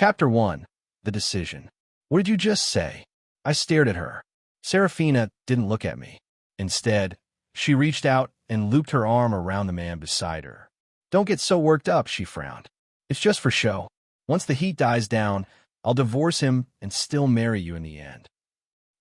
Chapter 1. The Decision. What did you just say? I stared at her. Serafina didn't look at me. Instead, she reached out and looped her arm around the man beside her. Don't get so worked up, she frowned. It's just for show. Once the heat dies down, I'll divorce him and still marry you in the end.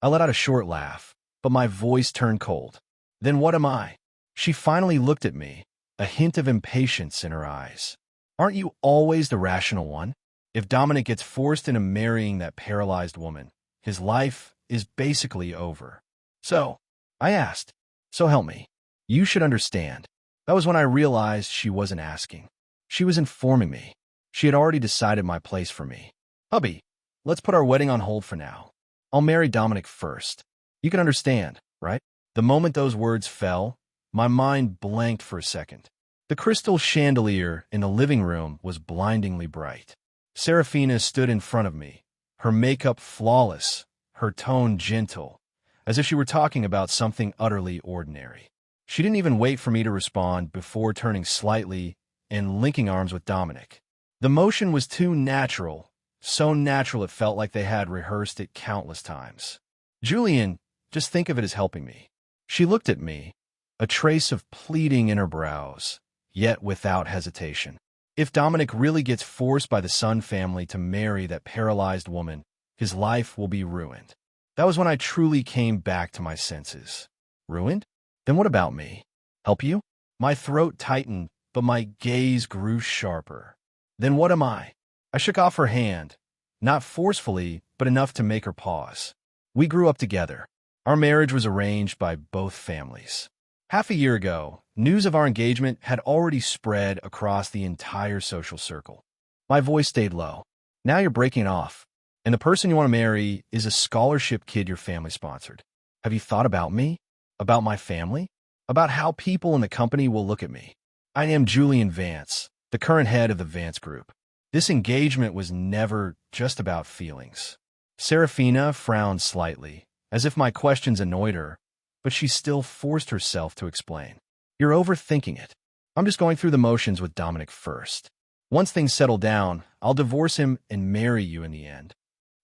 I let out a short laugh, but my voice turned cold. Then what am I? She finally looked at me, a hint of impatience in her eyes. Aren't you always the rational one? If Dominic gets forced into marrying that paralyzed woman, his life is basically over. So, I asked, so help me. You should understand. That was when I realized she wasn't asking. She was informing me. She had already decided my place for me. Hubby, let's put our wedding on hold for now. I'll marry Dominic first. You can understand, right? The moment those words fell, my mind blanked for a second. The crystal chandelier in the living room was blindingly bright. Serafina stood in front of me, her makeup flawless, her tone gentle, as if she were talking about something utterly ordinary. She didn't even wait for me to respond before turning slightly and linking arms with Dominic. The motion was too natural, so natural it felt like they had rehearsed it countless times. Julian, just think of it as helping me. She looked at me, a trace of pleading in her brows, yet without hesitation. If Dominic really gets forced by the Sun family to marry that paralyzed woman, his life will be ruined. That was when I truly came back to my senses. Ruined? Then what about me? Help you? My throat tightened, but my gaze grew sharper. Then what am I? I shook off her hand, not forcefully, but enough to make her pause. We grew up together. Our marriage was arranged by both families. Half a year ago, news of our engagement had already spread across the entire social circle. My voice stayed low. Now you're breaking off, and the person you want to marry is a scholarship kid your family sponsored. Have you thought about me? About my family? About how people in the company will look at me? I am Julian Vance, the current head of the Vance Group. This engagement was never just about feelings. Serafina frowned slightly, as if my questions annoyed her, but she still forced herself to explain. You're overthinking it. I'm just going through the motions with Dominic first. Once things settle down, I'll divorce him and marry you in the end.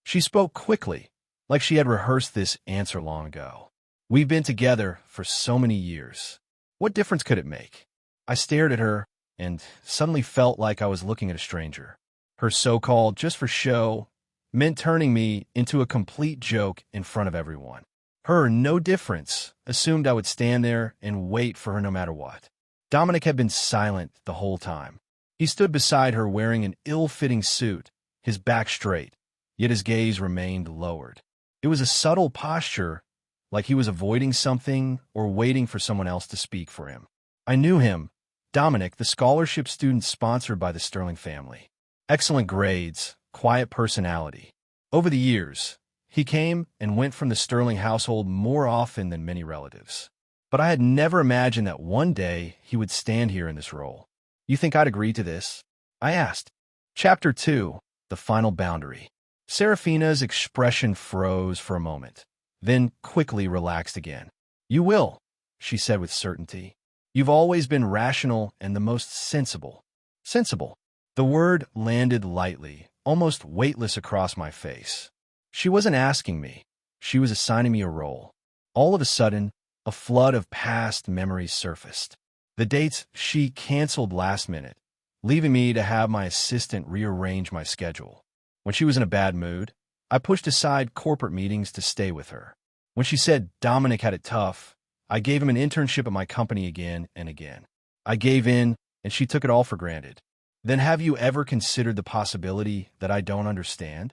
She spoke quickly, like she had rehearsed this answer long ago. We've been together for so many years. What difference could it make? I stared at her and suddenly felt like I was looking at a stranger. Her so-called just for show meant turning me into a complete joke in front of everyone. Her no difference assumed I would stand there and wait for her no matter what. Dominic had been silent the whole time. He stood beside her wearing an ill-fitting suit, his back straight, yet his gaze remained lowered. It was a subtle posture, like he was avoiding something or waiting for someone else to speak for him. I knew him, Dominic, the scholarship student sponsored by the Sterling family. Excellent grades, quiet personality. Over the years, he came and went from the Sterling household more often than many relatives. But I had never imagined that one day he would stand here in this role. You think I'd agree to this? I asked. Chapter 2. The Final Boundary. Serafina's expression froze for a moment, then quickly relaxed again. You will, she said with certainty. You've always been rational and the most sensible. Sensible. The word landed lightly, almost weightless across my face. She wasn't asking me. She was assigning me a role. All of a sudden, a flood of past memories surfaced. The dates she canceled last minute, leaving me to have my assistant rearrange my schedule. When she was in a bad mood, I pushed aside corporate meetings to stay with her. When she said Dominic had it tough, I gave him an internship at my company again and again. I gave in, and she took it all for granted. Then have you ever considered the possibility that I don't understand?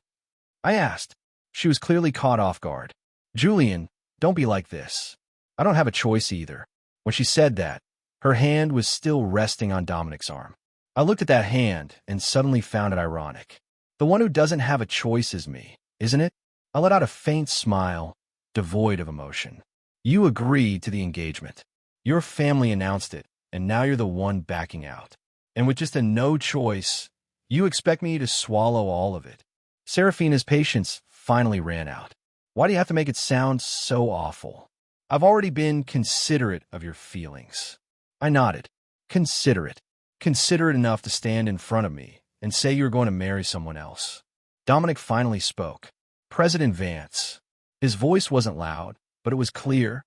I asked. She was clearly caught off guard. Julian, don't be like this. I don't have a choice either. When she said that, her hand was still resting on Dominic's arm. I looked at that hand and suddenly found it ironic. The one who doesn't have a choice is me, isn't it? I let out a faint smile, devoid of emotion. You agreed to the engagement. Your family announced it, and now you're the one backing out. And with just a no choice, you expect me to swallow all of it. Serafina's patience finally ran out. Why do you have to make it sound so awful? I've already been considerate of your feelings. I nodded. Considerate. Considerate enough to stand in front of me and say you're going to marry someone else. Dominic finally spoke. President Vance. His voice wasn't loud, but it was clear.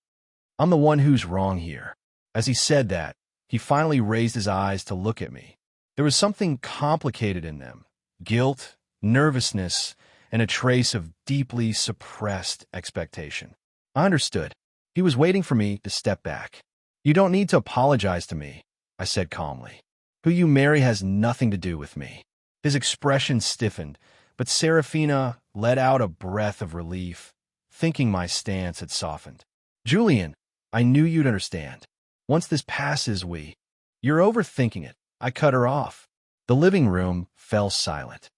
I'm the one who's wrong here. As he said that, he finally raised his eyes to look at me. There was something complicated in them. Guilt, nervousness, and a trace of deeply suppressed expectation. I understood. He was waiting for me to step back. You don't need to apologize to me, I said calmly. Who you marry has nothing to do with me. His expression stiffened, but Serafina let out a breath of relief, thinking my stance had softened. Julian, I knew you'd understand. Once this passes, You're overthinking it. I cut her off. The living room fell silent.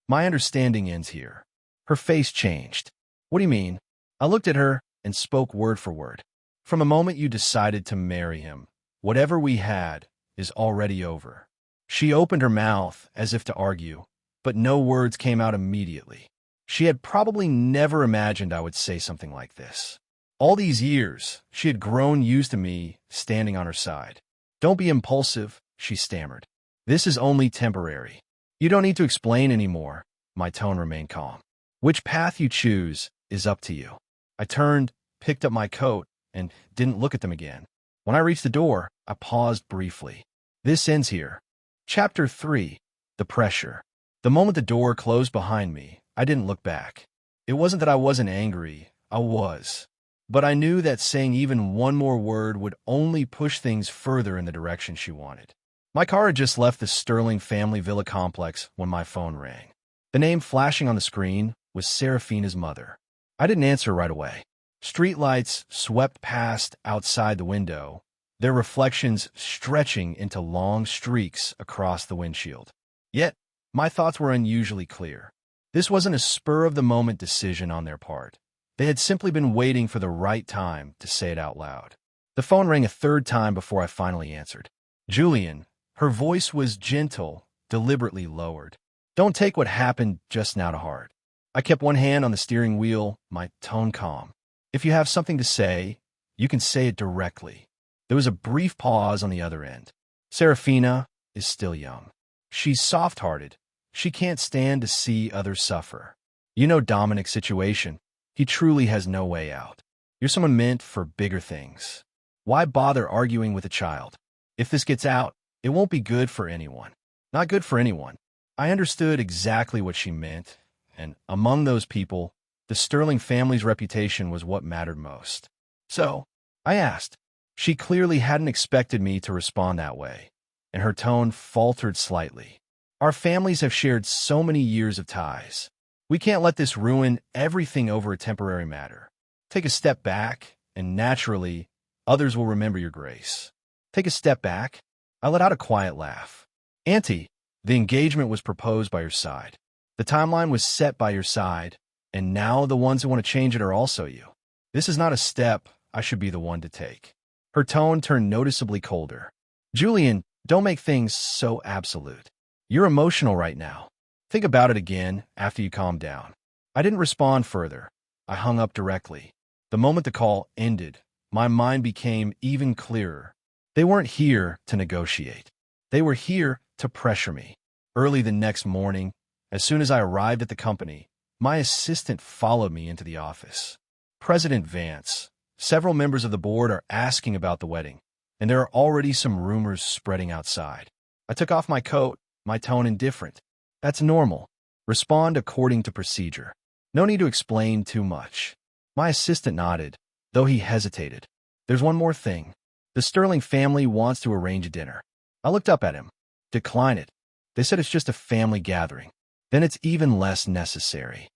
My understanding ends here. Her face changed. What do you mean? I looked at her and spoke word for word. From the moment you decided to marry him, whatever we had is already over. She opened her mouth as if to argue, but no words came out immediately. She had probably never imagined I would say something like this. All these years, she had grown used to me standing on her side. Don't be impulsive, she stammered. This is only temporary. You don't need to explain anymore. My tone remained calm. Which path you choose is up to you. I turned, picked up my coat, and didn't look at them again. When I reached the door, I paused briefly. This ends here. Chapter 3. The Pressure. The moment the door closed behind me, I didn't look back. It wasn't that I wasn't angry. I was. But I knew that saying even one more word would only push things further in the direction she wanted. My car had just left the Sterling family villa complex when my phone rang. The name flashing on the screen was Serafina's mother. I didn't answer right away. Streetlights swept past outside the window, their reflections stretching into long streaks across the windshield. Yet, my thoughts were unusually clear. This wasn't a spur-of-the-moment decision on their part. They had simply been waiting for the right time to say it out loud. The phone rang a third time before I finally answered. Julian. Her voice was gentle, deliberately lowered. Don't take what happened just now to heart. I kept one hand on the steering wheel, my tone calm. If you have something to say, you can say it directly. There was a brief pause on the other end. Serafina is still young. She's soft-hearted. She can't stand to see others suffer. You know Dominic's situation. He truly has no way out. You're someone meant for bigger things. Why bother arguing with a child? If this gets out, it won't be good for anyone. Not good for anyone. I understood exactly what she meant, and among those people, the Sterling family's reputation was what mattered most. So, I asked. She clearly hadn't expected me to respond that way, and her tone faltered slightly. Our families have shared so many years of ties. We can't let this ruin everything over a temporary matter. Take a step back, and naturally, others will remember your grace. Take a step back. I let out a quiet laugh. Auntie, the engagement was proposed by your side. The timeline was set by your side, and now the ones who want to change it are also you. This is not a step I should be the one to take. Her tone turned noticeably colder. Julian, don't make things so absolute. You're emotional right now. Think about it again after you calm down. I didn't respond further. I hung up directly. The moment the call ended, my mind became even clearer. They weren't here to negotiate. They were here to pressure me. Early the next morning, as soon as I arrived at the company, my assistant followed me into the office. President Vance, several members of the board are asking about the wedding, and there are already some rumors spreading outside. I took off my coat, my tone indifferent. That's normal. Respond according to procedure. No need to explain too much. My assistant nodded, though he hesitated. There's one more thing. The Sterling family wants to arrange a dinner. I looked up at him. Decline it. They said it's just a family gathering. Then it's even less necessary.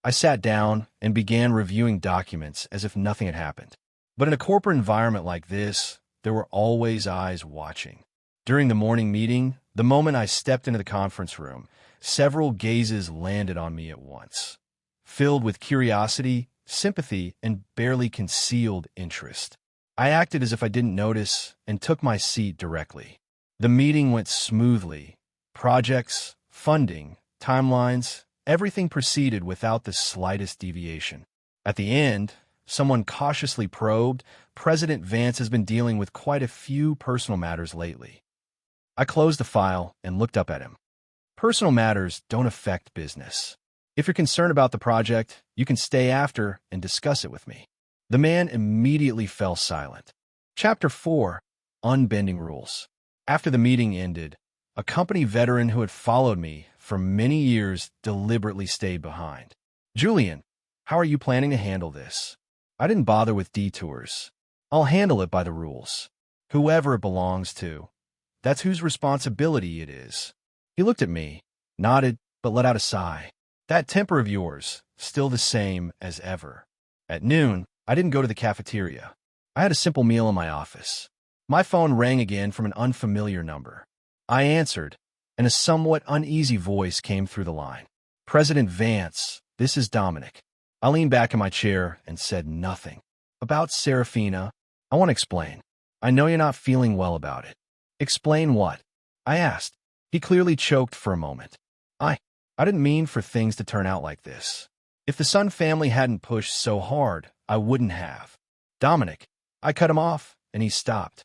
I sat down and began reviewing documents as if nothing had happened. But in a corporate environment like this, there were always eyes watching. During the morning meeting, the moment I stepped into the conference room, several gazes landed on me at once, filled with curiosity, sympathy, and barely concealed interest. I acted as if I didn't notice and took my seat directly. The meeting went smoothly. Projects, funding, timelines, everything proceeded without the slightest deviation. At the end, someone cautiously probed, President Vance has been dealing with quite a few personal matters lately. I closed the file and looked up at him. Personal matters don't affect business. If you're concerned about the project, you can stay after and discuss it with me. The man immediately fell silent. Chapter 4. Unbending Rules. After the meeting ended, a company veteran who had followed me for many years deliberately stayed behind. Julian, how are you planning to handle this? I didn't bother with detours. I'll handle it by the rules. Whoever it belongs to, that's whose responsibility it is. He looked at me, nodded, but let out a sigh. That temper of yours, still the same as ever. At noon, I didn't go to the cafeteria. I had a simple meal in my office. My phone rang again from an unfamiliar number. I answered, and a somewhat uneasy voice came through the line. President Vance, this is Dominic. I leaned back in my chair and said nothing. About Serafina, I want to explain. I know you're not feeling well about it. Explain what? I asked. He clearly choked for a moment. I didn't mean for things to turn out like this. If the Sun family hadn't pushed so hard, I wouldn't have. Dominic, I cut him off, and he stopped.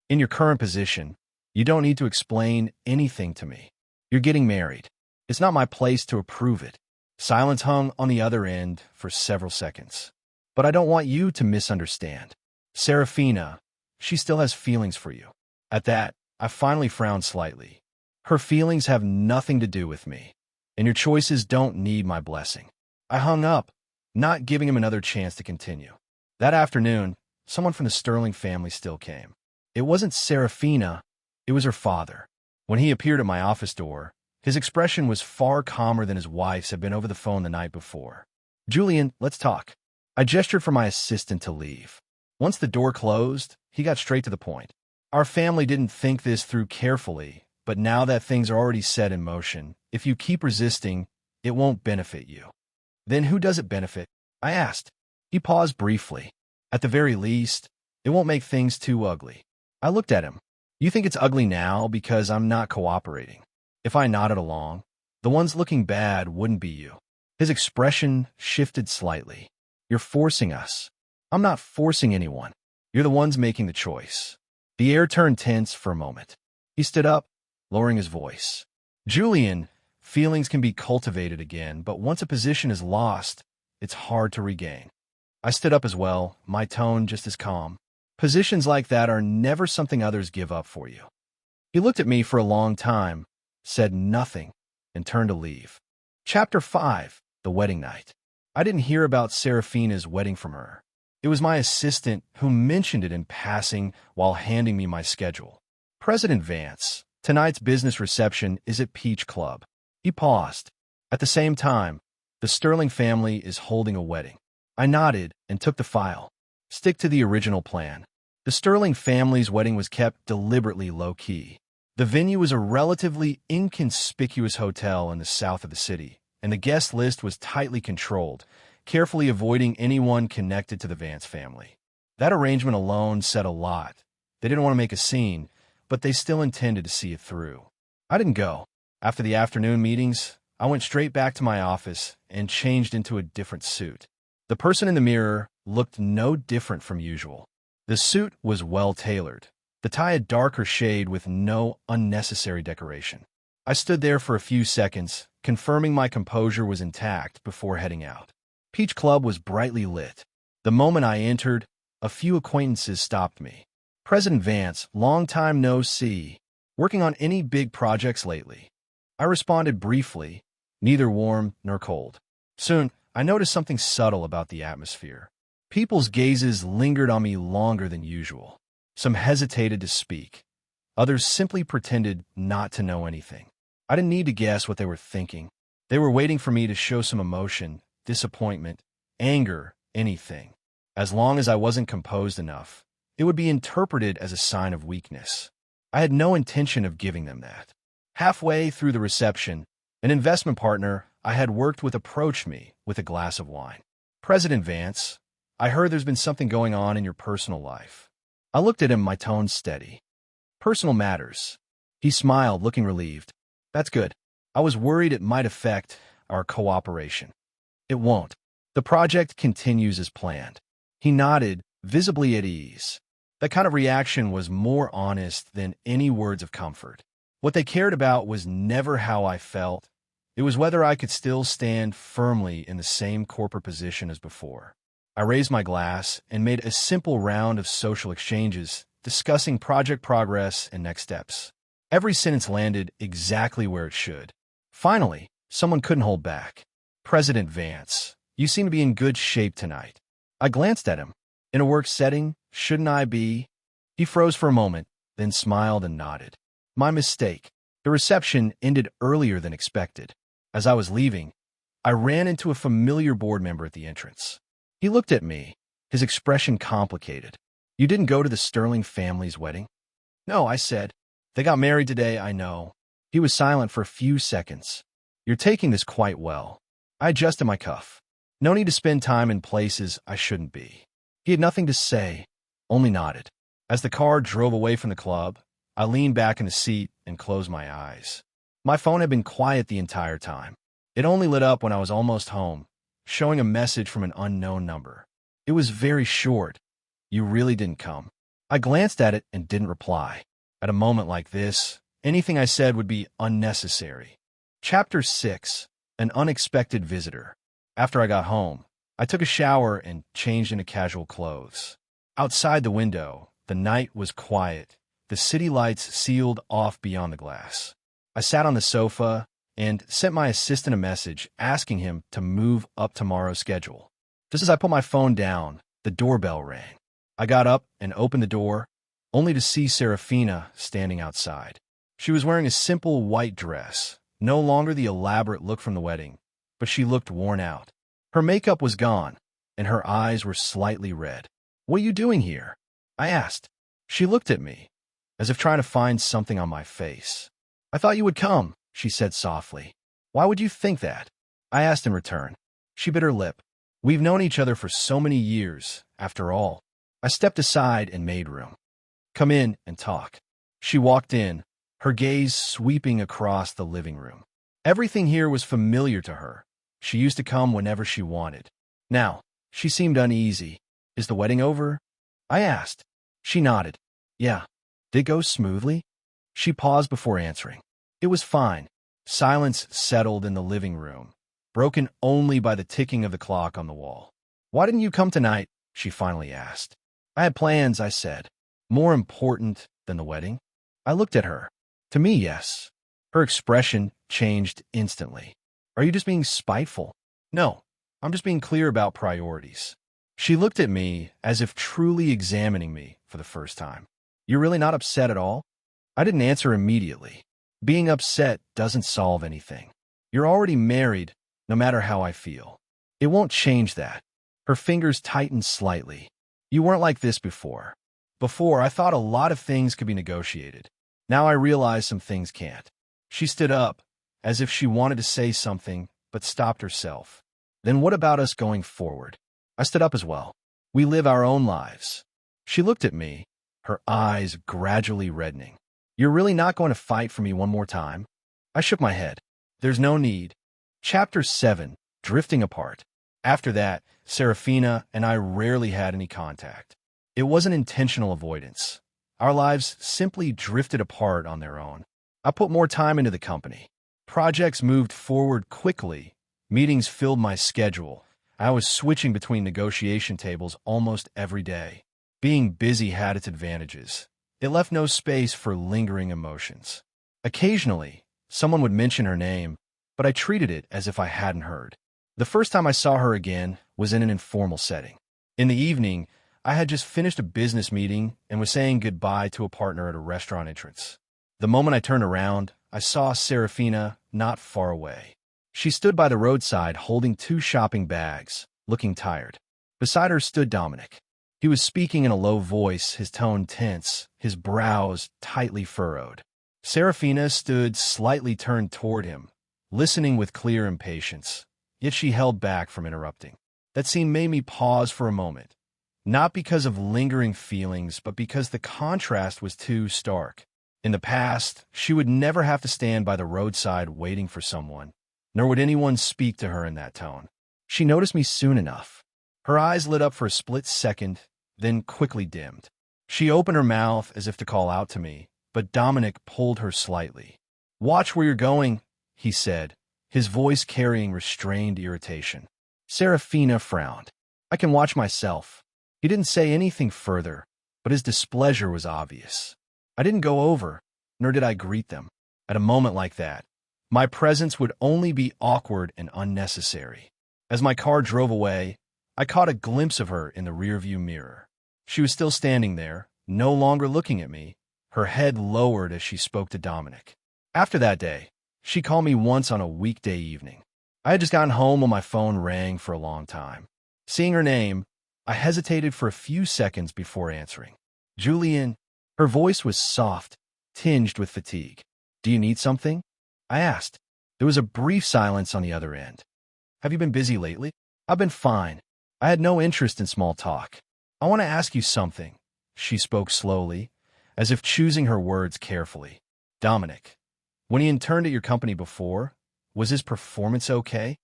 In your current position, you don't need to explain anything to me. You're getting married. It's not my place to approve it. Silence hung on the other end for several seconds. But I don't want you to misunderstand. Serafina, she still has feelings for you. At that, I finally frowned slightly. Her feelings have nothing to do with me, and your choices don't need my blessing. I hung up, not giving him another chance to continue. That afternoon, someone from the Sterling family still came. It wasn't Serafina, it was her father. When he appeared at my office door, his expression was far calmer than his wife's had been over the phone the night before. Julian, let's talk. I gestured for my assistant to leave. Once the door closed, he got straight to the point. Our family didn't think this through carefully, but now that things are already set in motion, if you keep resisting, it won't benefit you. Then who does it benefit? I asked. He paused briefly. At the very least, it won't make things too ugly. I looked at him. You think it's ugly now because I'm not cooperating. If I nodded along, the ones looking bad wouldn't be you. His expression shifted slightly. You're forcing us. I'm not forcing anyone. You're the ones making the choice. The air turned tense for a moment. He stood up, lowering his voice. Julian, feelings can be cultivated again, but once a position is lost, it's hard to regain. I stood up as well, my tone just as calm. Positions like that are never something others give up for you. He looked at me for a long time, said nothing, and turned to leave. Chapter 5. The Wedding Night. I didn't hear about Serafina's wedding from her. It was my assistant who mentioned it in passing while handing me my schedule. President Vance, tonight's business reception is at Peach Club. He paused. At the same time, the Sterling family is holding a wedding. I nodded and took the file. Stick to the original plan. The Sterling family's wedding was kept deliberately low-key. The venue was a relatively inconspicuous hotel in the south of the city, and the guest list was tightly controlled, carefully avoiding anyone connected to the Vance family. That arrangement alone said a lot. They didn't want to make a scene, but they still intended to see it through. I didn't go. After the afternoon meetings, I went straight back to my office and changed into a different suit. The person in the mirror looked no different from usual. The suit was well-tailored, the tie a darker shade with no unnecessary decoration. I stood there for a few seconds, confirming my composure was intact before heading out. Peach Club was brightly lit. The moment I entered, a few acquaintances stopped me. President Vance, long time no see. Working on any big projects lately? I responded briefly, neither warm nor cold. Soon, I noticed something subtle about the atmosphere. People's gazes lingered on me longer than usual. Some hesitated to speak. Others simply pretended not to know anything. I didn't need to guess what they were thinking. They were waiting for me to show some emotion, disappointment, anger, anything. As long as I wasn't composed enough, it would be interpreted as a sign of weakness. I had no intention of giving them that. Halfway through the reception, an investment partner I had worked with approached me with a glass of wine. President Vance, I heard there's been something going on in your personal life. I looked at him, my tone steady. Personal matters. He smiled, looking relieved. That's good. I was worried it might affect our cooperation. It won't. The project continues as planned. He nodded, visibly at ease. That kind of reaction was more honest than any words of comfort. What they cared about was never how I felt. It was whether I could still stand firmly in the same corporate position as before. I raised my glass and made a simple round of social exchanges, discussing project progress and next steps. Every sentence landed exactly where it should. Finally, someone couldn't hold back. "President Vance, you seem to be in good shape tonight." I glanced at him. "In a work setting, shouldn't I be?" He froze for a moment, then smiled and nodded. "My mistake." The reception ended earlier than expected. As I was leaving, I ran into a familiar board member at the entrance. He looked at me, his expression complicated. "You didn't go to the Sterling family's wedding?" "No," I said. "They got married today, I know." He was silent for a few seconds. "You're taking this quite well." I adjusted my cuff. No need to spend time in places I shouldn't be. He had nothing to say, only nodded. As the car drove away from the club, I leaned back in the seat and closed my eyes. My phone had been quiet the entire time. It only lit up when I was almost home, showing a message from an unknown number. It was very short. "You really didn't come." I glanced at it and didn't reply. At a moment like this, anything I said would be unnecessary. Chapter 6. An Unexpected Visitor. After I got home, I took a shower and changed into casual clothes. Outside the window, the night was quiet, the city lights sealed off beyond the glass. I sat on the sofa and sent my assistant a message asking him to move up tomorrow's schedule. Just as I put my phone down, the doorbell rang. I got up and opened the door, only to see Serafina standing outside. She was wearing a simple white dress, no longer the elaborate look from the wedding, but she looked worn out. Her makeup was gone, and her eyes were slightly red. "What are you doing here?" I asked. She looked at me, as if trying to find something on my face. "I thought you would come," she said softly. "Why would you think that?" I asked in return. She bit her lip. "We've known each other for so many years, after all." I stepped aside and made room. "Come in and talk." She walked in, her gaze sweeping across the living room. Everything here was familiar to her. She used to come whenever she wanted. Now, she seemed uneasy. "Is the wedding over?" I asked. She nodded. "Yeah." "Did it go smoothly?" She paused before answering. "It was fine." Silence settled in the living room, broken only by the ticking of the clock on the wall. "Why didn't you come tonight?" she finally asked. "I had plans," I said. "More important than the wedding?" I looked at her. "To me, yes." Her expression changed instantly. "Are you just being spiteful?" "No, I'm just being clear about priorities." She looked at me as if truly examining me for the first time. "You're really not upset at all?" I didn't answer immediately. Being upset doesn't solve anything. You're already married, no matter how I feel. It won't change that. Her fingers tightened slightly. "You weren't like this before." Before, I thought a lot of things could be negotiated. Now I realize some things can't. She stood up, as if she wanted to say something, but stopped herself. "Then what about us going forward?" I stood up as well. "We live our own lives." She looked at me, her eyes gradually reddening. "You're really not going to fight for me one more time?" I shook my head. "There's no need." Chapter 7. Drifting Apart. After that, Serafina and I rarely had any contact. It wasn't intentional avoidance. Our lives simply drifted apart on their own. I put more time into the company. Projects moved forward quickly. Meetings filled my schedule. I was switching between negotiation tables almost every day. Being busy had its advantages. It left no space for lingering emotions. Occasionally, someone would mention her name, but I treated it as if I hadn't heard. The first time I saw her again was in an informal setting. In the evening, I had just finished a business meeting and was saying goodbye to a partner at a restaurant entrance. The moment I turned around, I saw Serafina not far away. She stood by the roadside holding 2 shopping bags, looking tired. Beside her stood Dominic. He was speaking in a low voice, his tone tense, his brows tightly furrowed. Serafina stood slightly turned toward him, listening with clear impatience, yet she held back from interrupting. That scene made me pause for a moment, not because of lingering feelings, but because the contrast was too stark. In the past, she would never have to stand by the roadside waiting for someone, nor would anyone speak to her in that tone. She noticed me soon enough. Her eyes lit up for a split second, then quickly dimmed. She opened her mouth as if to call out to me, but Dominic pulled her slightly. "Watch where you're going," he said, his voice carrying restrained irritation. Serafina frowned. I can watch myself. He didn't say anything further, but his displeasure was obvious. I didn't go over, nor did I greet them. At a moment like that, my presence would only be awkward and unnecessary. As my car drove away, I caught a glimpse of her in the rearview mirror. She was still standing there, no longer looking at me, her head lowered as she spoke to Dominic. After that day, she called me once on a weekday evening. I had just gotten home when my phone rang for a long time. Seeing her name, I hesitated for a few seconds before answering. Julian, her voice was soft, tinged with fatigue. Do you need something? I asked. There was a brief silence on the other end. Have you been busy lately? I've been fine. I had no interest in small talk. I want to ask you something. She spoke slowly, as if choosing her words carefully. Dominic, when he interned at your company before, was his performance okay?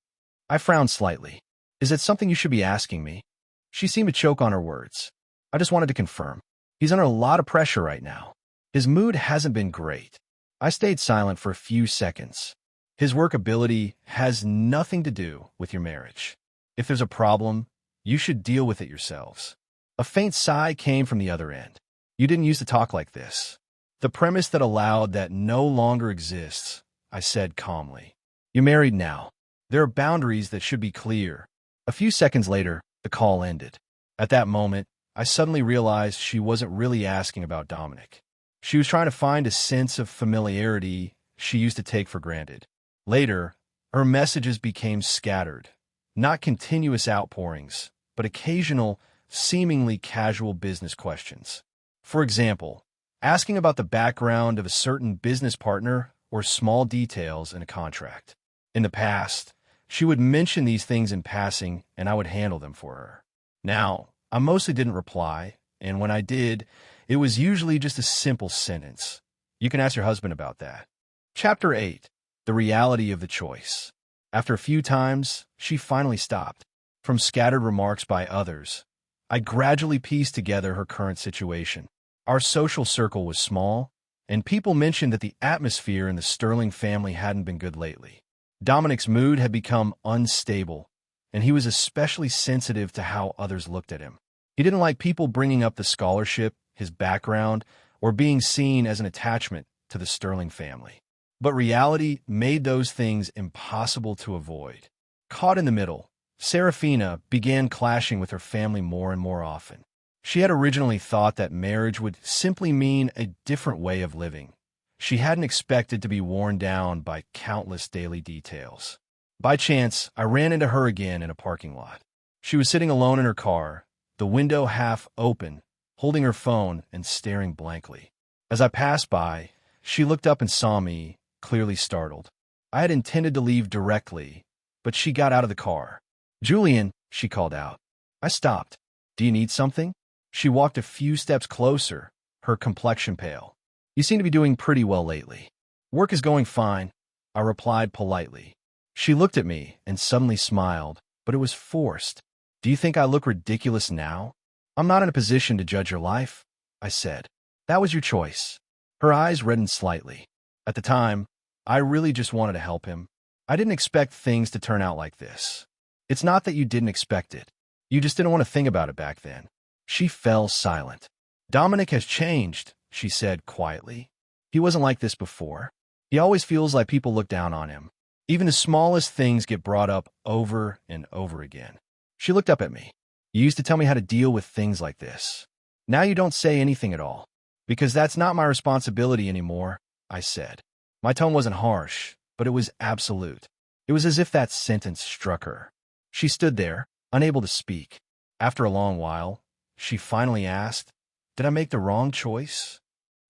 I frowned slightly. Is that something you should be asking me? She seemed to choke on her words. I just wanted to confirm. He's under a lot of pressure right now. His mood hasn't been great. I stayed silent for a few seconds. His workability has nothing to do with your marriage. If there's a problem, you should deal with it yourselves. A faint sigh came from the other end. You didn't used to talk like this. The premise that allowed that no longer exists, I said calmly. You're married now. There are boundaries that should be clear. A few seconds later, the call ended. At that moment, I suddenly realized she wasn't really asking about Dominic. She was trying to find a sense of familiarity she used to take for granted. Later, her messages became scattered, not continuous outpourings, but occasional, seemingly casual business questions. For example, asking about the background of a certain business partner or small details in a contract. In the past, she would mention these things in passing and I would handle them for her. Now, I mostly didn't reply, and when I did, it was usually just a simple sentence. You can ask your husband about that. Chapter 8. The Reality of the Choice. After a few times, she finally stopped. From scattered remarks by others, I gradually pieced together her current situation. Our social circle was small, and people mentioned that the atmosphere in the Sterling family hadn't been good lately. Dominic's mood had become unstable, and he was especially sensitive to how others looked at him. He didn't like people bringing up the scholarship, his background, or being seen as an attachment to the Sterling family. But reality made those things impossible to avoid. Caught in the middle, Serafina began clashing with her family more and more often. She had originally thought that marriage would simply mean a different way of living. She hadn't expected to be worn down by countless daily details. By chance, I ran into her again in a parking lot. She was sitting alone in her car, the window half open, holding her phone and staring blankly. As I passed by, she looked up and saw me, clearly startled. I had intended to leave directly, but she got out of the car. Julian, she called out. I stopped. Do you need something? She walked a few steps closer, her complexion pale. You seem to be doing pretty well lately. Work is going fine, I replied politely. She looked at me and suddenly smiled, but it was forced. Do you think I look ridiculous now? I'm not in a position to judge your life, I said. That was your choice. Her eyes reddened slightly. At the time, I really just wanted to help him. I didn't expect things to turn out like this. It's not that you didn't expect it. You just didn't want to think about it back then. She fell silent. Dominic has changed, she said quietly. He wasn't like this before. He always feels like people look down on him. Even the smallest things get brought up over and over again. She looked up at me. You used to tell me how to deal with things like this. Now you don't say anything at all. Because that's not my responsibility anymore, I said. My tone wasn't harsh, but it was absolute. It was as if that sentence struck her. She stood there, unable to speak. After a long while, she finally asked, Did I make the wrong choice?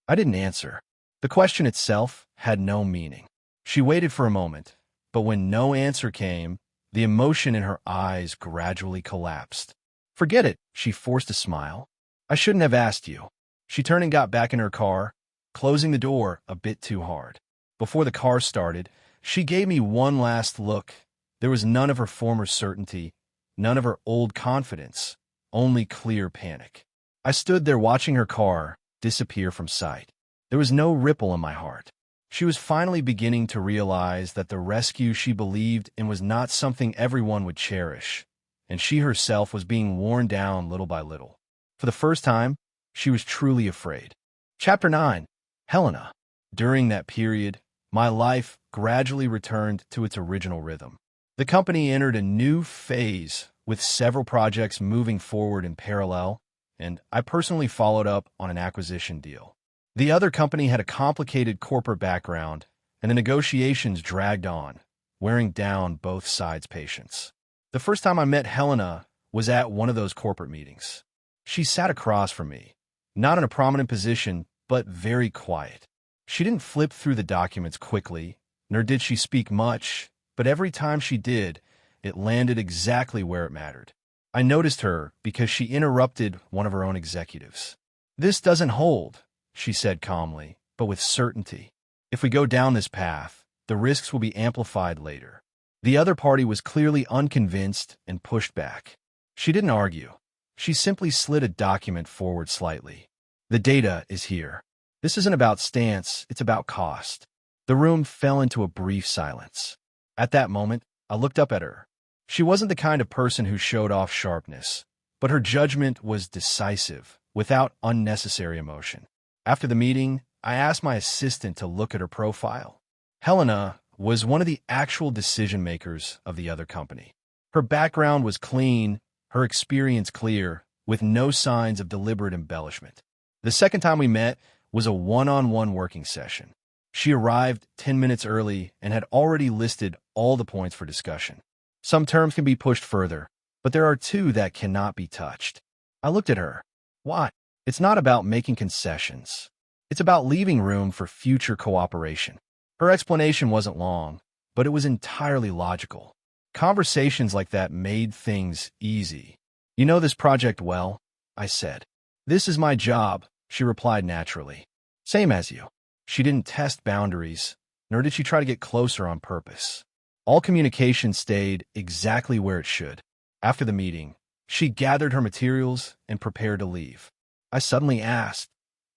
I didn't answer. The question itself had no meaning. She waited for a moment, but when no answer came, the emotion in her eyes gradually collapsed. Forget it, she forced a smile. I shouldn't have asked you. She turned and got back in her car, closing the door a bit too hard. Before the car started, she gave me one last look. There was none of her former certainty, none of her old confidence, only clear panic. I stood there watching her car disappear from sight. There was no ripple in my heart. She was finally beginning to realize that the rescue she believed in was not something everyone would cherish, and she herself was being worn down little by little. For the first time, she was truly afraid. Chapter 9. Helena. During that period, my life gradually returned to its original rhythm. The company entered a new phase with several projects moving forward in parallel, and I personally followed up on an acquisition deal. The other company had a complicated corporate background, and the negotiations dragged on, wearing down both sides' patience. The first time I met Helena was at one of those corporate meetings. She sat across from me, not in a prominent position, but very quiet. She didn't flip through the documents quickly, nor did she speak much, but every time she did, it landed exactly where it mattered. I noticed her because she interrupted one of her own executives. "This doesn't hold," she said calmly, but with certainty. "If we go down this path, the risks will be amplified later." The other party was clearly unconvinced and pushed back. She didn't argue. She simply slid a document forward slightly. "The data is here. This isn't about stance, it's about cost." The room fell into a brief silence. At that moment, I looked up at her. She wasn't the kind of person who showed off sharpness, but her judgment was decisive, without unnecessary emotion. After the meeting, I asked my assistant to look at her profile. Helena was one of the actual decision-makers of the other company. Her background was clean, her experience clear, with no signs of deliberate embellishment. The second time we met was a one-on-one working session. She arrived 10 minutes early and had already listed all the points for discussion. Some terms can be pushed further, but there are two that cannot be touched. I looked at her. Why? It's not about making concessions. It's about leaving room for future cooperation. Her explanation wasn't long, but it was entirely logical. Conversations like that made things easy. "You know this project well," I said. "This is my job," she replied naturally. "Same as you." She didn't test boundaries, nor did she try to get closer on purpose. All communication stayed exactly where it should. After the meeting, she gathered her materials and prepared to leave. I suddenly asked,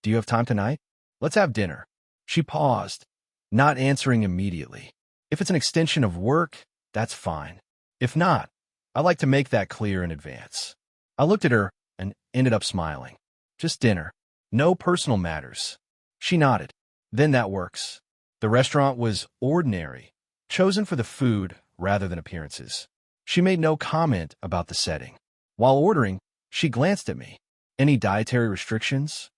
"Do you have time tonight? Let's have dinner." She paused, not answering immediately. If it's an extension of work, that's fine. If not, I like to make that clear in advance. I looked at her and ended up smiling. "Just dinner. No personal matters." She nodded. "Then that works." The restaurant was ordinary, chosen for the food rather than appearances. She made no comment about the setting. While ordering, she glanced at me. "Any dietary restrictions?"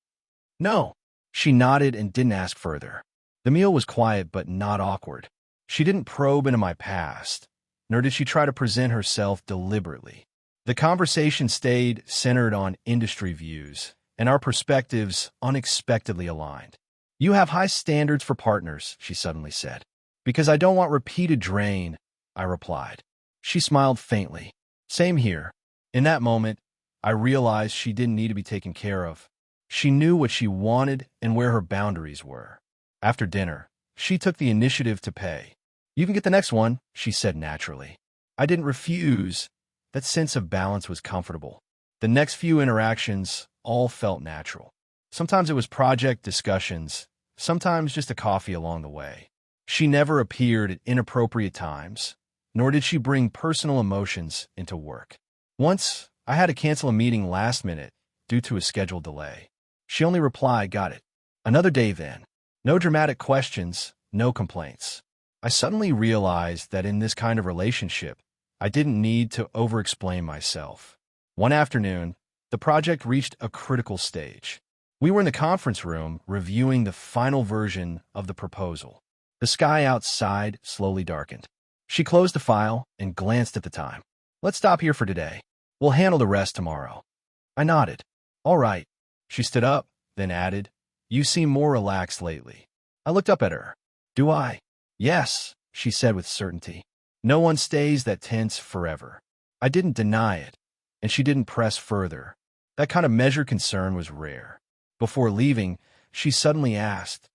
"No." She nodded and didn't ask further. The meal was quiet but not awkward. She didn't probe into my past, nor did she try to present herself deliberately. The conversation stayed centered on industry views, and our perspectives unexpectedly aligned. "You have high standards for partners," she suddenly said. "Because I don't want repeated drain," I replied. She smiled faintly. "Same here." In that moment, I realized she didn't need to be taken care of. She knew what she wanted and where her boundaries were. After dinner, she took the initiative to pay. "You can get the next one," she said naturally. I didn't refuse. That sense of balance was comfortable. The next few interactions all felt natural. Sometimes it was project discussions, sometimes just a coffee along the way. She never appeared at inappropriate times, nor did she bring personal emotions into work. Once, I had to cancel a meeting last minute due to a scheduled delay. She only replied, "Got it. Another day then." No dramatic questions, no complaints. I suddenly realized that in this kind of relationship, I didn't need to over-explain myself. One afternoon, the project reached a critical stage. We were in the conference room reviewing the final version of the proposal. The sky outside slowly darkened. She closed the file and glanced at the time. "Let's stop here for today. We'll handle the rest tomorrow." I nodded. "All right." She stood up, then added, "You seem more relaxed lately." I looked up at her. "Do I?" "Yes," she said with certainty. "No one stays that tense forever." I didn't deny it, and she didn't press further. That kind of measured concern was rare. Before leaving, she suddenly asked,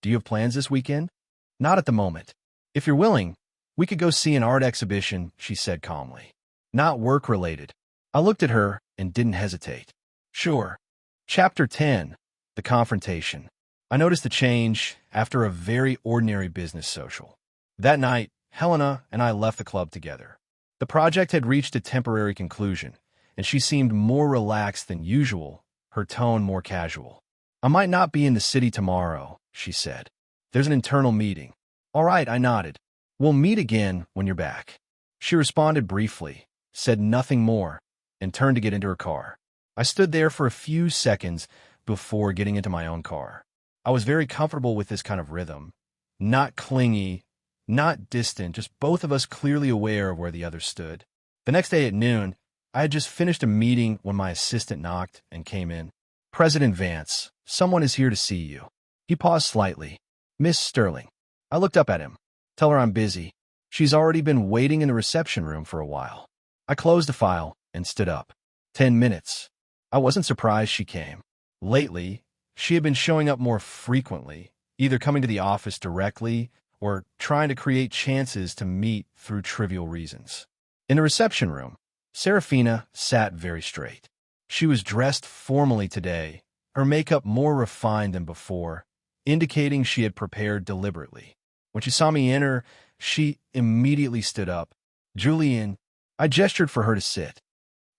"Do you have plans this weekend?" "Not at the moment. If you're willing, we could go see an art exhibition," she said calmly. "Not work-related." I looked at her and didn't hesitate. "Sure." Chapter 10. The Confrontation. I noticed a change after a very ordinary business social. That night, Helena and I left the club together. The project had reached a temporary conclusion, and she seemed more relaxed than usual, her tone more casual. "I might not be in the city tomorrow," she said. "There's an internal meeting." "All right," I nodded. "We'll meet again when you're back." She responded briefly, said nothing more, and turned to get into her car. I stood there for a few seconds before getting into my own car. I was very comfortable with this kind of rhythm. Not clingy, not distant, just both of us clearly aware of where the other stood. The next day at noon, I had just finished a meeting when my assistant knocked and came in. "President Vance, someone is here to see you." He paused slightly. "Miss Sterling." I looked up at him. "Tell her I'm busy. She's already been waiting in the reception room for a while." I closed the file and stood up. 10 minutes. I wasn't surprised she came. Lately, she had been showing up more frequently, either coming to the office directly or trying to create chances to meet through trivial reasons. In the reception room, Serafina sat very straight. She was dressed formally today, her makeup more refined than before, indicating she had prepared deliberately. When she saw me enter, she immediately stood up. "Julian," I gestured for her to sit.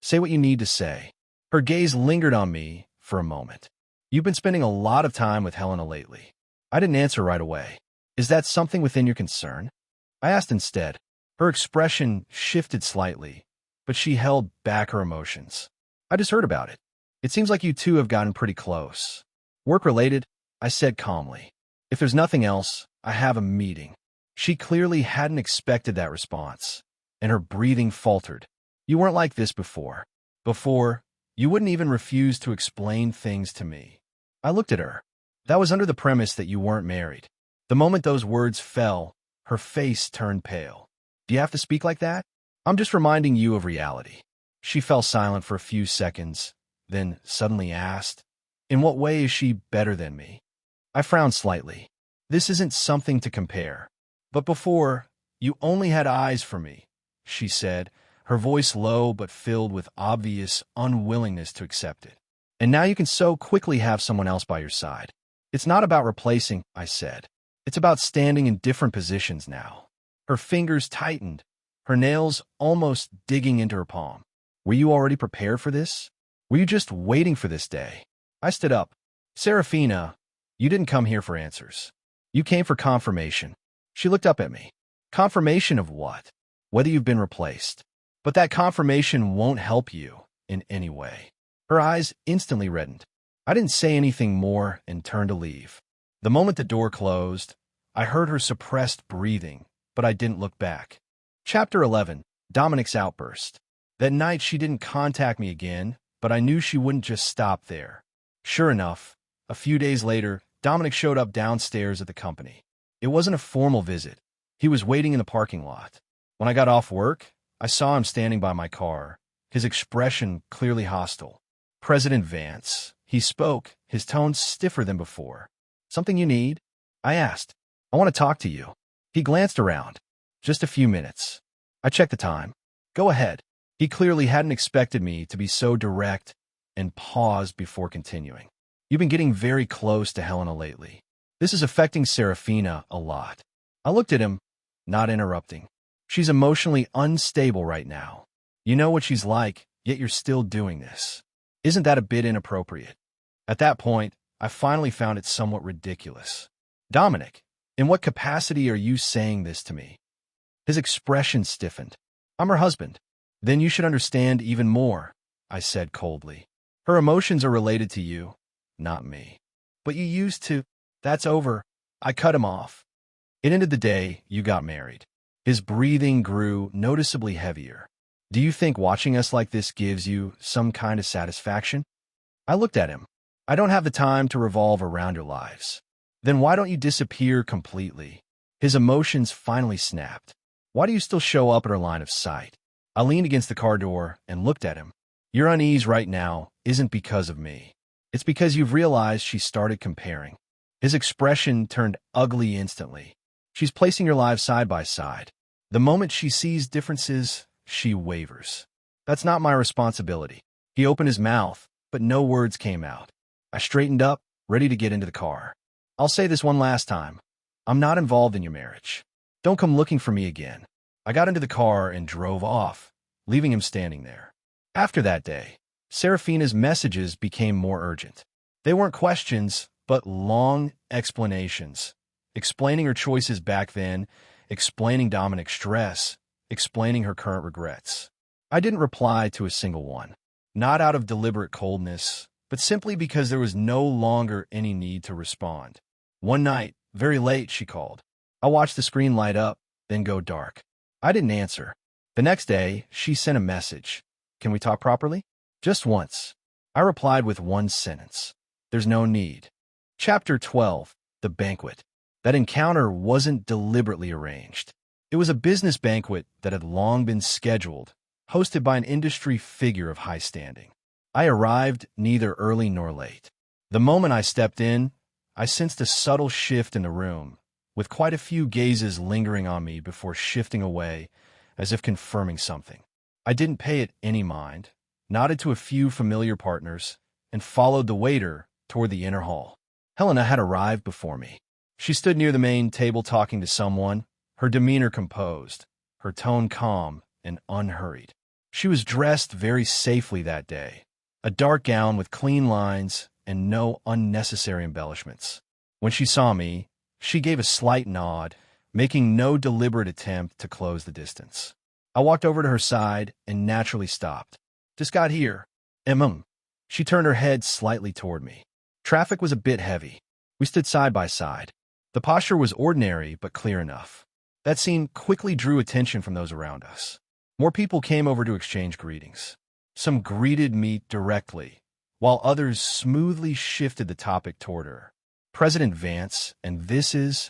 "Say what you need to say." Her gaze lingered on me for a moment. "You've been spending a lot of time with Helena lately." I didn't answer right away. "Is that something within your concern?" I asked instead. Her expression shifted slightly, but she held back her emotions. "I just heard about it. It seems like you two have gotten pretty close." "Work-related," I said calmly. "If there's nothing else, I have a meeting." She clearly hadn't expected that response, and her breathing faltered. "You weren't like this before. Before, you wouldn't even refuse to explain things to me." I looked at her. "That was under the premise that you weren't married." The moment those words fell, her face turned pale. "Do you have to speak like that?" "I'm just reminding you of reality." She fell silent for a few seconds, then suddenly asked, "In what way is she better than me?" I frowned slightly. "This isn't something to compare. But before, you only had eyes for me," she said, her voice low but filled with obvious unwillingness to accept it. "And now you can so quickly have someone else by your side." "It's not about replacing," I said. "It's about standing in different positions now." Her fingers tightened, her nails almost digging into her palm. "Were you already prepared for this? Were you just waiting for this day?" I stood up. "Serafina, you didn't come here for answers. You came for confirmation." She looked up at me. "Confirmation of what?" "Whether you've been replaced. But that confirmation won't help you in any way." Her eyes instantly reddened. I didn't say anything more and turned to leave. The moment the door closed, I heard her suppressed breathing, but I didn't look back. Chapter 11. Dominic's Outburst. That night she didn't contact me again, but I knew she wouldn't just stop there. Sure enough, a few days later, Dominic showed up downstairs at the company. It wasn't a formal visit. He was waiting in the parking lot. When I got off work, I saw him standing by my car, his expression clearly hostile. "President Vance," he spoke, his tone stiffer than before. "Something you need?" I asked. "I want to talk to you." He glanced around. "Just a few minutes." I checked the time. "Go ahead." He clearly hadn't expected me to be so direct and paused before continuing. "You've been getting very close to Helena lately. This is affecting Serafina a lot." I looked at him, not interrupting. "She's emotionally unstable right now. You know what she's like, yet you're still doing this. Isn't that a bit inappropriate?" At that point, I finally found it somewhat ridiculous. "Dominic, in what capacity are you saying this to me?" His expression stiffened. "I'm her husband." "Then you should understand even more," I said coldly. "Her emotions are related to you, not me." "But you used to." "That's over." I cut him off. "It ended the day you got married." His breathing grew noticeably heavier. "Do you think watching us like this gives you some kind of satisfaction?" I looked at him. "I don't have the time to revolve around your lives." "Then why don't you disappear completely?" His emotions finally snapped. "Why do you still show up at our line of sight?" I leaned against the car door and looked at him. "Your unease right now isn't because of me. It's because you've realized she started comparing." His expression turned ugly instantly. "She's placing your lives side by side. The moment she sees differences, she wavers. That's not my responsibility." He opened his mouth, but no words came out. I straightened up, ready to get into the car. I'll say this one last time. I'm not involved in your marriage. Don't come looking for me again. I got into the car and drove off, leaving him standing there. After that day, Serafina's messages became more urgent. They weren't questions, but long explanations. Explaining her choices back then, explaining Dominic's stress, explaining her current regrets. I didn't reply to a single one. Not out of deliberate coldness, but simply because there was no longer any need to respond. One night, very late, she called. I watched the screen light up, then go dark. I didn't answer. The next day, she sent a message. Can we talk properly? Just once. I replied with one sentence. There's no need. Chapter 12. The Banquet. That encounter wasn't deliberately arranged. It was a business banquet that had long been scheduled, hosted by an industry figure of high standing. I arrived neither early nor late. The moment I stepped in, I sensed a subtle shift in the room, with quite a few gazes lingering on me before shifting away, as if confirming something. I didn't pay it any mind, nodded to a few familiar partners, and followed the waiter toward the inner hall. Helena had arrived before me. She stood near the main table talking to someone, her demeanor composed, her tone calm and unhurried. She was dressed very safely that day, a dark gown with clean lines and no unnecessary embellishments. When she saw me, she gave a slight nod, making no deliberate attempt to close the distance. I walked over to her side and naturally stopped. Just got here. She turned her head slightly toward me. Traffic was a bit heavy. We stood side by side. The posture was ordinary but clear enough. That scene quickly drew attention from those around us. More people came over to exchange greetings. Some greeted me directly, while others smoothly shifted the topic toward her. President Vance, and this is,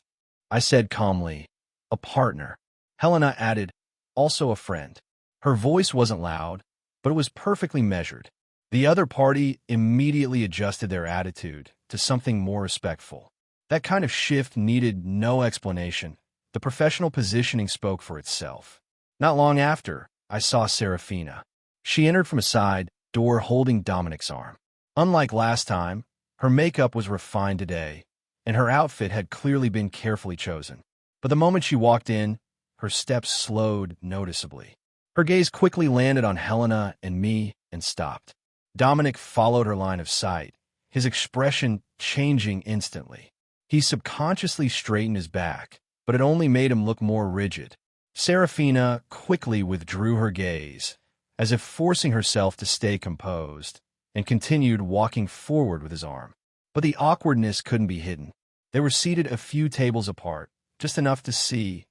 I said calmly, a partner. Helena added, also a friend. Her voice wasn't loud, but it was perfectly measured. The other party immediately adjusted their attitude to something more respectful. That kind of shift needed no explanation. The professional positioning spoke for itself. Not long after, I saw Serafina. She entered from a side door holding Dominic's arm. Unlike last time, her makeup was refined today, and her outfit had clearly been carefully chosen. But the moment she walked in, her steps slowed noticeably. Her gaze quickly landed on Helena and me and stopped. Dominic followed her line of sight, his expression changing instantly. He subconsciously straightened his back, but it only made him look more rigid. Serafina quickly withdrew her gaze, as if forcing herself to stay composed, and continued walking forward with his arm. But the awkwardness couldn't be hidden. They were seated a few tables apart, just enough to see,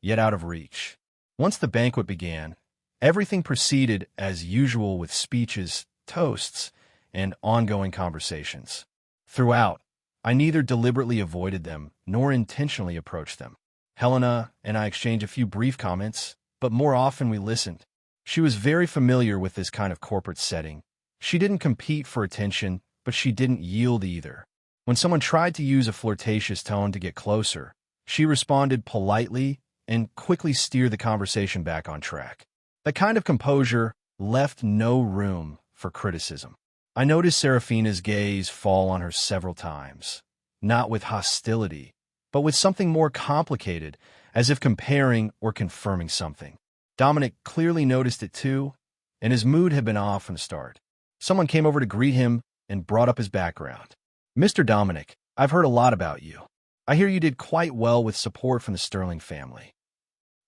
yet out of reach. Once the banquet began, everything proceeded as usual with speeches, toasts, and ongoing conversations. Throughout, I neither deliberately avoided them nor intentionally approached them. Helena and I exchanged a few brief comments, but more often we listened. She was very familiar with this kind of corporate setting. She didn't compete for attention, but she didn't yield either. When someone tried to use a flirtatious tone to get closer, she responded politely and quickly steered the conversation back on track. That kind of composure left no room for criticism. I noticed Serafina's gaze fall on her several times, not with hostility, but with something more complicated, as if comparing or confirming something. Dominic clearly noticed it too, and his mood had been off from the start. Someone came over to greet him and brought up his background. Mr. Dominic, I've heard a lot about you. I hear you did quite well with support from the Sterling family.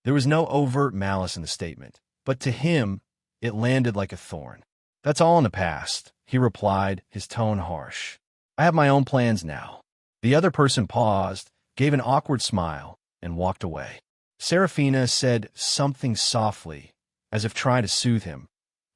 There was no overt malice in the statement, but to him, it landed like a thorn. That's all in the past, he replied, his tone harsh. I have my own plans now. The other person paused, gave an awkward smile, and walked away. Serafina said something softly, as if trying to soothe him,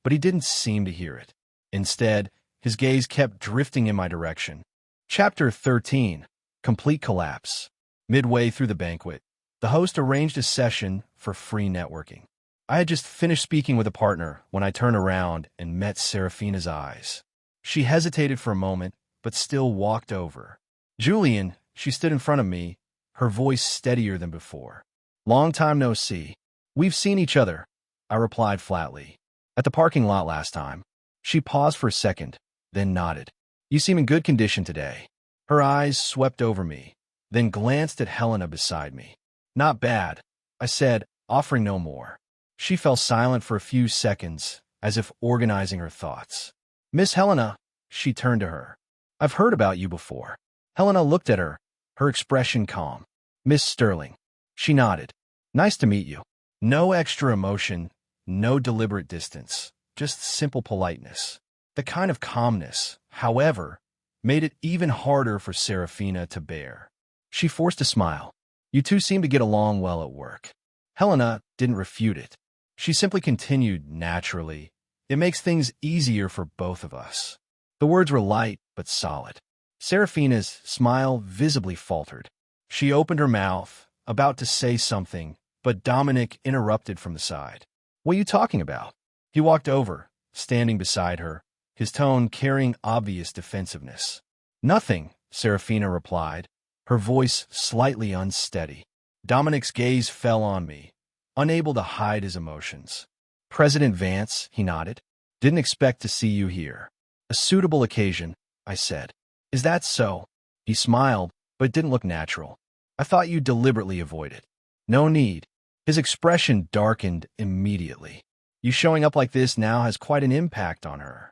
but he didn't seem to hear it. Instead, his gaze kept drifting in my direction. Chapter 13. Complete Collapse. Midway through the banquet, the host arranged a session for free networking. I had just finished speaking with a partner when I turned around and met Serafina's eyes. She hesitated for a moment, but still walked over. Julian, she stood in front of me, her voice steadier than before. Long time no see. We've seen each other, I replied flatly. At the parking lot last time. She paused for a second, then nodded. You seem in good condition today. Her eyes swept over me, then glanced at Helena beside me. "Not bad," I said, offering no more. She fell silent for a few seconds, as if organizing her thoughts. "Miss Helena," she turned to her. "I've heard about you before." Helena looked at her, her expression calm. "Miss Sterling." She nodded. "Nice to meet you." No extra emotion, no deliberate distance, just simple politeness. The kind of calmness, however, made it even harder for Serafina to bear. She forced a smile. "You two seem to get along well at work." Helena didn't refute it. She simply continued naturally. "It makes things easier for both of us." The words were light but solid. Serafina's smile visibly faltered. She opened her mouth, about to say something, but Dominic interrupted from the side. "What are you talking about?" He walked over, standing beside her, his tone carrying obvious defensiveness. "Nothing," Serafina replied, her voice slightly unsteady. Dominic's gaze fell on me, unable to hide his emotions. "President Vance," he nodded. "Didn't expect to see you here." "A suitable occasion," I said. "Is that so?" He smiled, but it didn't look natural. "I thought you'd deliberately avoid it." "No need." His expression darkened immediately. "You showing up like this now has quite an impact on her."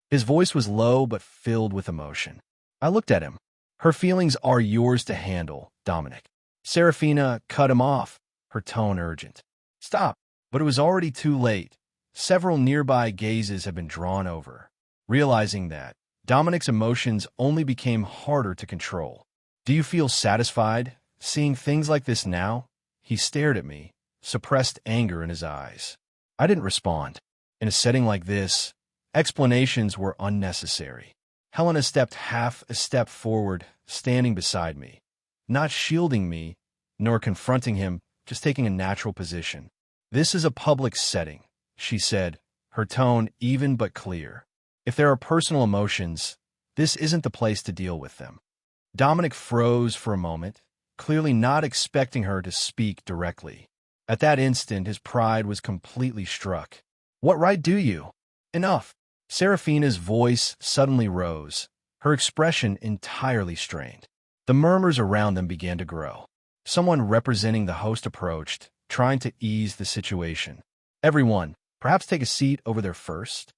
His voice was low but filled with emotion. I looked at him. "Her feelings are yours to handle, Dominic." Serafina cut him off, her tone urgent. "Stop." But it was already too late. Several nearby gazes had been drawn over. Realizing that, Dominic's emotions only became harder to control. "Do you feel satisfied seeing things like this now?" He stared at me, suppressed anger in his eyes. I didn't respond. In a setting like this, explanations were unnecessary. Helena stepped half a step forward, standing beside me, not shielding me, nor confronting him, just taking a natural position. "This is a public setting," she said, her tone even but clear. "If there are personal emotions, this isn't the place to deal with them." Dominic froze for a moment, clearly not expecting her to speak directly. At that instant, his pride was completely struck. "What right do you?" "Enough." Serafina's voice suddenly rose, her expression entirely strained. The murmurs around them began to grow. Someone representing the host approached, trying to ease the situation. "Everyone, perhaps take a seat over there first."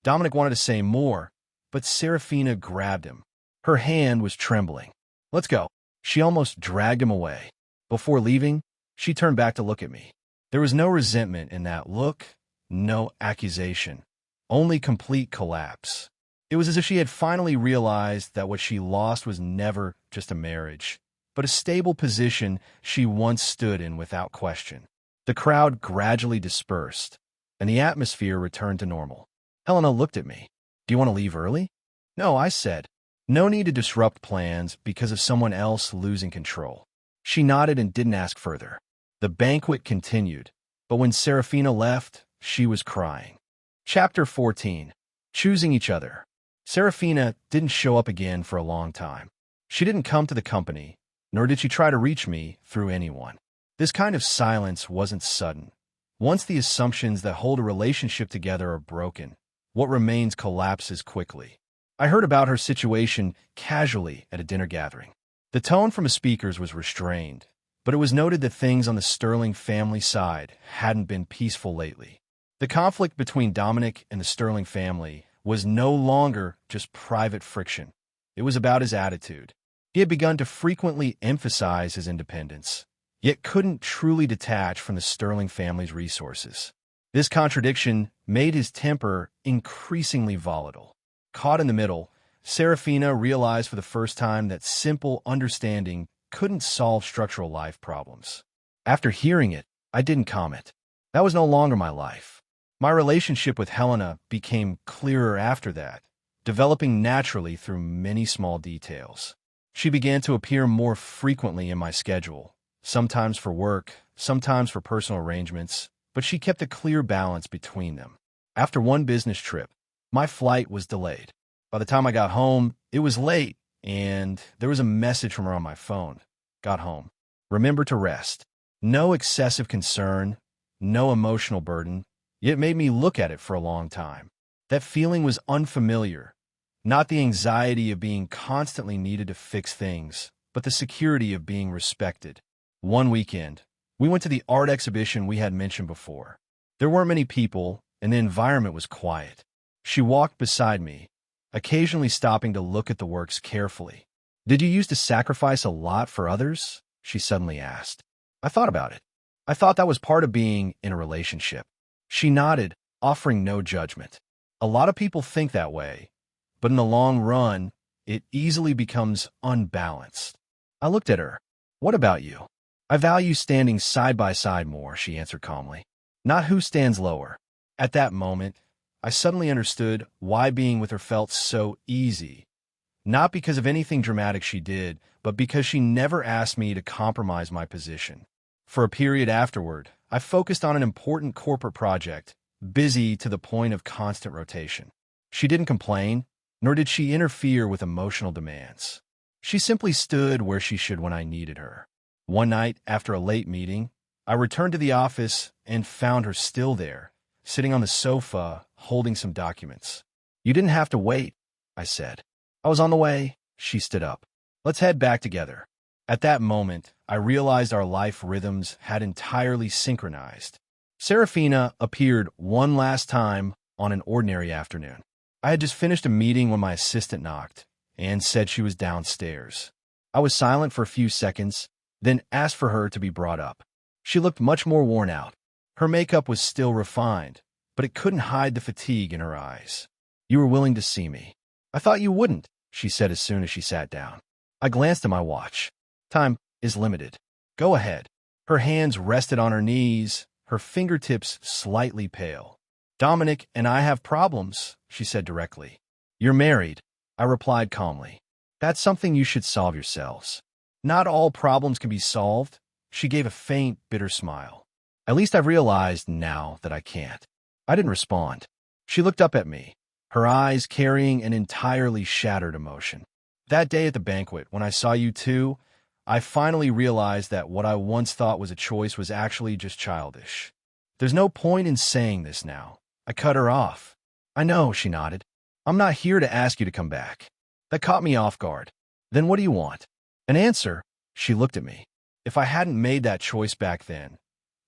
Dominic wanted to say more, but Serafina grabbed him. Her hand was trembling. "Let's go." She almost dragged him away. Before leaving, she turned back to look at me. There was no resentment in that look, no accusation, only complete collapse. It was as if she had finally realized that what she lost was never just a marriage, but a stable position she once stood in without question. The crowd gradually dispersed, and the atmosphere returned to normal. Helena looked at me. "Do you want to leave early?" "No," I said. "No need to disrupt plans because of someone else losing control." She nodded and didn't ask further. The banquet continued, but when Serafina left, she was crying. Chapter 14. Choosing each other. Serafina didn't show up again for a long time. She didn't come to the company, nor did she try to reach me through anyone. This kind of silence wasn't sudden. Once the assumptions that hold a relationship together are broken, what remains collapses quickly. I heard about her situation casually at a dinner gathering. The tone from the speakers was restrained, but it was noted that things on the Sterling family side hadn't been peaceful lately. The conflict between Dominic and the Sterling family was no longer just private friction. It was about his attitude. He had begun to frequently emphasize his independence, yet couldn't truly detach from the Sterling family's resources. This contradiction made his temper increasingly volatile. Caught in the middle, Serafina realized for the first time that simple understanding couldn't solve structural life problems. After hearing it, I didn't comment. That was no longer my life. My relationship with Helena became clearer after that, developing naturally through many small details. She began to appear more frequently in my schedule, sometimes for work, sometimes for personal arrangements, but she kept a clear balance between them. After one business trip, my flight was delayed. By the time I got home, it was late, and there was a message from her on my phone. Got home. Remember to rest. No excessive concern, no emotional burden, yet it made me look at it for a long time. That feeling was unfamiliar, Not the anxiety of being constantly needed to fix things, but the security of being respected. One weekend, we went to the art exhibition we had mentioned before. There weren't many people, and the environment was quiet. She walked beside me, occasionally stopping to look at the works carefully. "Did you used to sacrifice a lot for others?" she suddenly asked. I thought about it. I thought that was part of being in a relationship. She nodded, offering no judgment. A lot of people think that way, but in the long run, it easily becomes unbalanced. I looked at her. "What about you?" "I value standing side by side more," she answered calmly. "Not who stands lower." At that moment, I suddenly understood why being with her felt so easy. Not because of anything dramatic she did, but because she never asked me to compromise my position. For a period afterward, I focused on an important corporate project, busy to the point of constant rotation. She didn't complain, nor did she interfere with emotional demands. She simply stood where she should when I needed her. One night, after a late meeting, I returned to the office and found her still there, sitting on the sofa, holding some documents. "You didn't have to wait," I said. "I was on the way." She stood up. "Let's head back together." At that moment, I realized our life rhythms had entirely synchronized. Serafina appeared one last time on an ordinary afternoon. I had just finished a meeting when my assistant knocked and said she was downstairs. I was silent for a few seconds, then asked for her to be brought up. She looked much more worn out. Her makeup was still refined, but it couldn't hide the fatigue in her eyes. "You were willing to see me." "I thought you wouldn't," she said as soon as she sat down. I glanced at my watch. "Time is limited. Go ahead." Her hands rested on her knees, her fingertips slightly pale. "Dominic and I have problems," she said directly. "You're married," I replied calmly. "That's something you should solve yourselves." "Not all problems can be solved." She gave a faint, bitter smile. "At least I've realized now that I can't." I didn't respond. She looked up at me, her eyes carrying an entirely shattered emotion. "That day at the banquet, when I saw you two, I finally realized that what I once thought was a choice was actually just childish. There's no point in saying this now." I cut her off. "I know," she nodded. "I'm not here to ask you to come back." That caught me off guard. "Then what do you want?" "An answer." She looked at me. If I hadn't made that choice back then,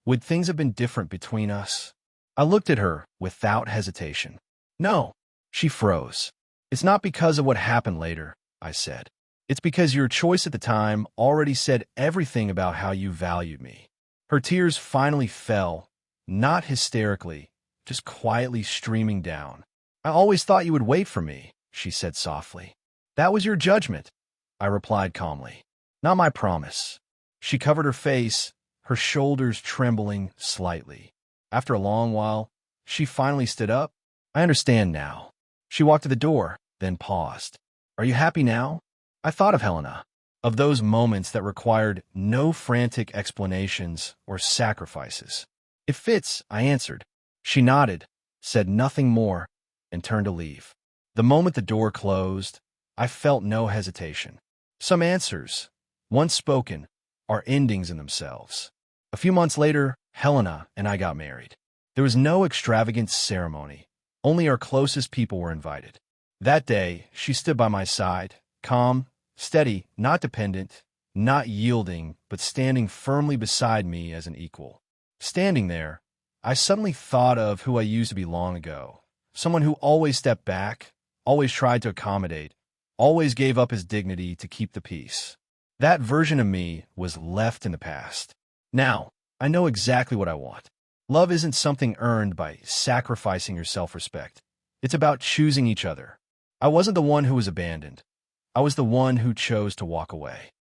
would things have been different between us? I looked at her without hesitation. "No." She froze. "It's not because of what happened later," I said. "It's because your choice at the time already said everything about how you valued me." Her tears finally fell, not hysterically, just quietly streaming down. "I always thought you would wait for me," she said softly. "That was your judgment," I replied calmly. "Not my promise." She covered her face, her shoulders trembling slightly. After a long while, she finally stood up. "I understand now." She walked to the door, then paused. "Are you happy now?" I thought of Helena, of those moments that required no frantic explanations or sacrifices. "It fits," I answered. She nodded, said nothing more, and turned to leave. The moment the door closed, I felt no hesitation. Some answers, once spoken, are endings in themselves. A few months later, Helena and I got married. There was no extravagant ceremony. Only our closest people were invited. That day, she stood by my side, calm, steady, not dependent, not yielding, but standing firmly beside me as an equal. Standing there, I suddenly thought of who I used to be long ago. Someone who always stepped back, always tried to accommodate, always gave up his dignity to keep the peace. That version of me was left in the past. Now, I know exactly what I want. Love isn't something earned by sacrificing your self-respect. It's about choosing each other. I wasn't the one who was abandoned. I was the one who chose to walk away.